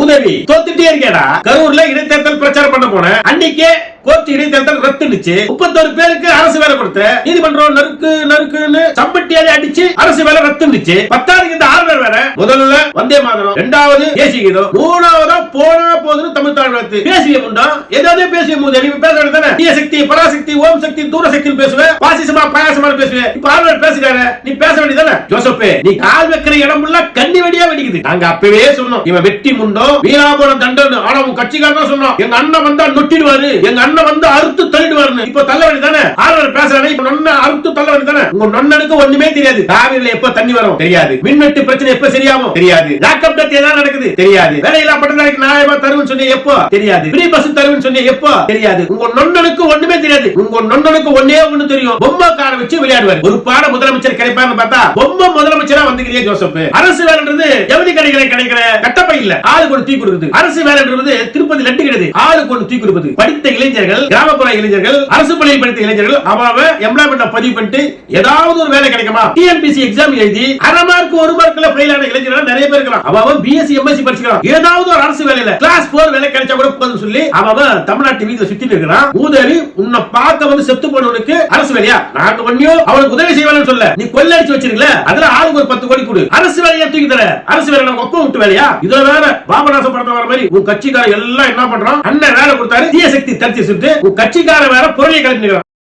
உதவி தோத்துட்டே இருக்கேடா. கரூர்ல இடைத்தேர்தல் பிரச்சாரம் பண்ண போன அன்னைக்கே கோர்ட் இடைத்தேர்தல் ரத்துனுச்சு. 31 பேருக்கு அரசு வேலை கொடுத்த நீதிமன்றம் நறுக்குன்னு சம்பட்டியாலே அடிச்சு அரசு வேலை ரத்துனுச்சு. 10வது இந்த ஆளுநர் வேற. முதல்ல வந்தே மாதரம், 2வது தேசிய கீதம், 3வதா போனா போதுன்னு தமிழ் தாழ்வாத்து பேசிய முண்டம் ஏதாவது பேசிய போது நீ பேச வேண்டியதானே. தீய சக்தி, பராசக்தி, ஓம் சக்தி, தூர சக்தி பேசுவேன், பாசிசமா பாயாசமா பேசுவேன். இப்ப ஆளுநர் பேசுறாரு, நீ பேச வேண்டியதானே. ஜோசப், நீ கால் வைக்கிற இடம் எல்லாம் கண்ணி வெடியா வெடிக்குது. நாங்க அப்பவே சொன்னோம், இவன் வெட்டி முண்டம் வீராபுரம் தண்டன். ஆனா உன் கட்சிக்காரன் தான் சொன்னோம், எங்க அண்ணன் வந்தா நொட்டிடுவாரு, எங்க அண்ணன் வந்து அறுத்து தள்ளிடுவாரு. இப்ப தள்ள வேண்டியதானே. ஆளுநர் பேசுறாரு, இப்ப நொன்ன அறுத்து தள்ள வேண்டியதானே. உங்க நொன்னனுக்கு ஒண்ணுமே தெரியாது. காவிரியில எப்ப தண்ணி வரும் தெரியாது. மின்வெட்டு பிரச்சனை எப்ப சரியாகும் தெரியாது. லாக்அப் டெத் ஏதாவது நடக்குது தெரியாது. வேலையில்லா பட்டதாரிக்கு நியாயமா தருவன்னு சொன்னே எப்போ தெரியாது. ஃப்ரீ பஸ் தருவன்னு சொன்னே எப்போ தெரியாது. உங்க நொன்னனுக்கு ஒண்ணுமே தெரியாது. உங்க நொன்னனுக்கு ஒண்ணே ஒண்ணு தெரியும், பொம்மை கார வச்சு விளையாடுவார். ஒரு பாட முதலமைச்சர் கிடைப்பான்னு பார்த்தா பொம்மை முதலமைச்சரா வந்துக்கிறீங்க ஜோசப். அரசு வேலைன்றது எவதி கிடைக்கிற கட்டப்பை இல்ல, ஆளுக்கு ஒரு தீ கொடுக்குது. அரசு வேலைன்றது திருப்பதி லட்டு கிடையாது, ஆளுக்கு ஒரு தீ கொடுக்குது. படித்த இளைஞர்கள், கிராமப்புற இளைஞர்கள், அரசு பள்ளியில் படித்த இளைஞர்கள் அவ எம்ப்ளாய்மென்ட் பதிவு பண்ணிட்டு ஏதாவது ஒரு வேலை கிடைக்குமா, டிஎன்பிசி எக்ஸாம் எழுதி அரை மார்க் 1 மார்க்ல ஃபெயில் ஆன இளைஞர்கள் நிறைய பேர் இருக்காங்க. அவ பிஎஸ்சி எம்எஸ்சி படிச்சுக்கலாம், ஏதாவது ஒரு அரசு வேலையில கிளாஸ் 4 வேலை கிடைச்சா கூட போதும் சொல்லி அவ தமிழ்நாட்டு வீதியில சுத்திட்டு இருக்கிறான். உதவி உன்னை பார்க்க வந்து செத்து போனவனுக்கு அரசு வேலையா? நாங்க ஒண்ணியோ அவனுக்கு உதவி செய்வான்னு சொல்ல, நீ கொள்ளடிச்சு வச்சிருக்கல, அதுல ஆளுக்கு ஒரு 10 கோடி கொடு. அரசு வேலையை தூக்கி தர, அரசு வேலை நம்ம ஒப்பம் விட்டு வேலையா? இதுல வேற பாபநாசம் படத்துல வர மாதிரி உன் கட்சிக்கார எல்லாம் என்ன பண்றான், அண்ணன் வேலை கொடுத்தாரு, தீய சக்தி தடுத்து சுட்டு உன் கட்சிக்கார வேற பொருளை கலந்துக்கிறான்.